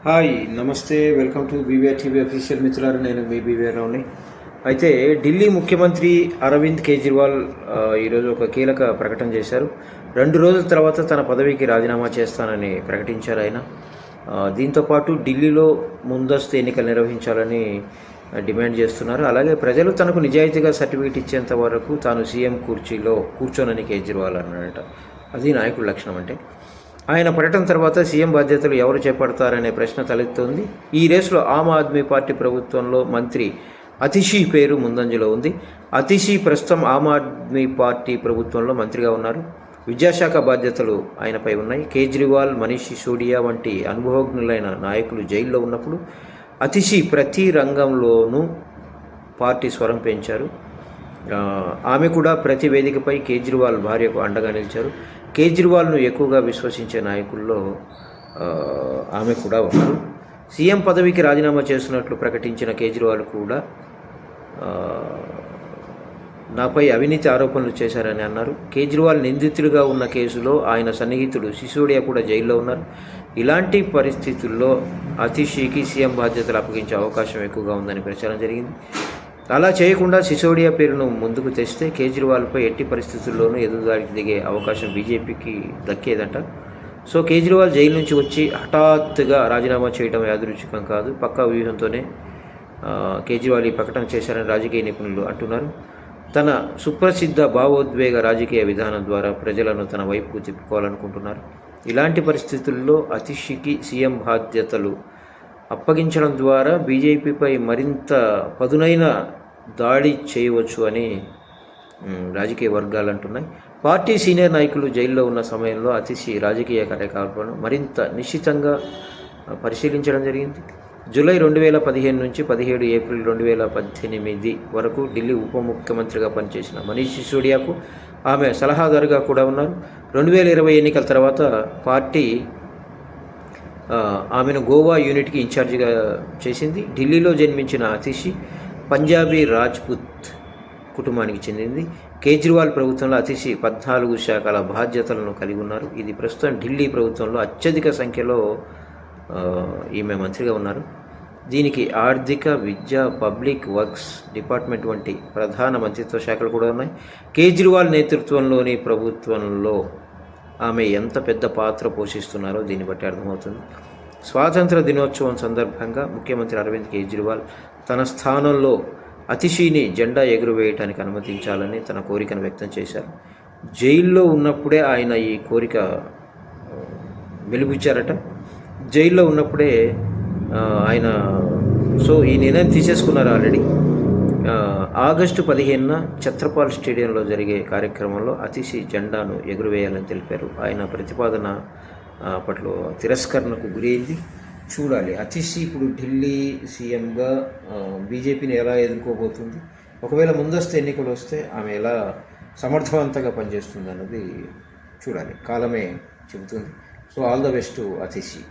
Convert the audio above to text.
Hi నమస్తే, welcome to BVR TV official. మిత్రులారా, నేను మీ బీవీఆర్ రావుని. అయితే ఢిల్లీ ముఖ్యమంత్రి అరవింద్ కేజ్రీవాల్ ఈరోజు ఒక కీలక ప్రకటన చేశారు. 2 రోజుల తర్వాత తన పదవికి రాజీనామా చేస్తానని ప్రకటించారు ఆయన. దీంతోపాటు ఢిల్లీలో ముందస్తు ఎన్నికలు నిర్వహించాలని డిమాండ్ చేస్తున్నారు. అలాగే ప్రజలు తనకు నిజాయితీగా సర్టిఫికేట్ ఇచ్చేంత వరకు తాను సీఎం కుర్చీలో కూర్చోనని కేజ్రీవాల్ అన్నాడట. అది నాయకుడి లక్షణం అంటే. ఆయన పర్యటన తర్వాత సీఎం బాధ్యతలు ఎవరు చేపడతారనే ప్రశ్న తలెత్తుంది. ఈ రేసులో ఆమ్ ఆద్మీ పార్టీ ప్రభుత్వంలో మంత్రి అతిషీ పేరు ముందంజలో ఉంది. అతిషీ ప్రస్తుతం ఆమ్ ఆద్మీ పార్టీ ప్రభుత్వంలో మంత్రిగా ఉన్నారు. విద్యాశాఖ బాధ్యతలు ఆయనపై ఉన్నాయి. కేజ్రీవాల్, మనీష్ సిసోడియా వంటి అనుభవజ్ఞులైన నాయకులు జైల్లో ఉన్నప్పుడు అతిషీ ప్రతి రంగంలోనూ పార్టీ స్వరం పెంచారు. ఆమె కూడా ప్రతి వేదికపై కేజ్రీవాల్ భార్యకు అండగా నిలిచారు. కేజ్రీవాల్ను ఎక్కువగా విశ్వసించే నాయకుల్లో ఆమె కూడా ఉన్నారు. సీఎం పదవికి రాజీనామా చేస్తున్నట్లు ప్రకటించిన కేజ్రీవాల్ కూడా నాపై అవినీతి ఆరోపణలు చేశారని అన్నారు. కేజ్రీవాల్ నిందితుడిగా ఉన్న కేసులో ఆయన సన్నిహితుడు సిసోడియా కూడా జైల్లో ఉన్నారు. ఇలాంటి పరిస్థితుల్లో అతిషీకి సీఎం బాధ్యతలు అప్పగించే అవకాశం ఎక్కువగా ఉందని ప్రచారం జరిగింది. అలా చేయకుండా సిసోడియా పేరును ముందుకు తెస్తే కేజ్రీవాల్పై ఎట్టి పరిస్థితుల్లోనూ ఎదురుదాడికి దిగే అవకాశం బీజేపీకి దక్కేదంట. సో కేజ్రీవాల్ జైలు నుంచి వచ్చి హఠాత్తుగా రాజీనామా చేయడం యాదృచ్ఛికం కాదు, పక్కా వ్యూహంతోనే కేజ్రీవాల్ ఈ ప్రకటన చేశారని రాజకీయ నిపుణులు అంటున్నారు. తన సుప్రసిద్ధ భావోద్వేగ రాజకీయ విధానం ద్వారా ప్రజలను తన వైపుకు తిప్పుకోవాలనుకుంటున్నారు. ఇలాంటి పరిస్థితుల్లో అతిషికి సీఎం బాధ్యతలు అప్పగించడం ద్వారా బీజేపీపై మరింత పదునైన దాడి చేయవచ్చు అని రాజకీయ వర్గాలు అంటున్నాయి. పార్టీ సీనియర్ నాయకులు జైల్లో ఉన్న సమయంలో అతిషి రాజకీయ కార్యకలాపాలను మరింత నిశ్చితంగా పరిశీలించడం జరిగింది. జూలై 2015 నుంచి 17 ఏప్రిల్ 2018 వరకు ఢిల్లీ ఉప ముఖ్యమంత్రిగా పనిచేసిన మనీష్ సిసోడియాకు ఆమె సలహాదారుగా కూడా ఉన్నారు. 2020 ఎన్నికల తర్వాత పార్టీ ఆమెను గోవా యూనిట్కి ఇన్ఛార్జిగా చేసింది. ఢిల్లీలో జన్మించిన అతిషి పంజాబీ రాజ్పుత్ కుటుంబానికి చెందింది. కేజ్రీవాల్ ప్రభుత్వంలో అతిషి 14 శాఖల బాధ్యతలను కలిగి ఉన్నారు. ఇది ప్రస్తుతం ఢిల్లీ ప్రభుత్వంలో అత్యధిక సంఖ్యలో ఈమె మంత్రిగా ఉన్నారు. దీనికి ఆర్థిక, విద్య, పబ్లిక్ వర్క్స్ డిపార్ట్మెంట్ వంటి ప్రధాన మంత్రిత్వ శాఖలు కూడా ఉన్నాయి. కేజ్రీవాల్ నేతృత్వంలోని ప్రభుత్వంలో ఆమె ఎంత పెద్ద పాత్ర పోషిస్తున్నారో దీన్ని బట్టి అర్థమవుతుంది. స్వాతంత్ర దినోత్సవం సందర్భంగా ముఖ్యమంత్రి అరవింద్ కేజ్రీవాల్ తన స్థానంలో అతిషిని జెండా ఎగురవేయటానికి అనుమతించాలని తన కోరికను వ్యక్తం చేశారు. జైల్లో ఉన్నప్పుడే ఆయన ఈ కోరిక వెలిబుచ్చారట. జైల్లో ఉన్నప్పుడే ఆయన ఈ నిర్ణయం తీసేసుకున్నారు ఆల్రెడీ. ఆగస్టు 15న ఛత్రపాల్ స్టేడియంలో జరిగే కార్యక్రమంలో అతిషి జెండాను ఎగురవేయాలని తెలిపారు. ఆయన ప్రతిపాదన అప్పట్లో తిరస్కరణకు గురైంది. చూడాలి అతిషి ఇప్పుడు ఢిల్లీ సీఎంగా బీజేపీని ఎలా ఎదుర్కోబోతుంది, ఒకవేళ ముందస్తు ఎన్నికలు వస్తే ఆమె ఎలా సమర్థవంతంగా పనిచేస్తుంది అన్నది చూడాలి, కాలమే చెబుతుంది. So all the best Atishi.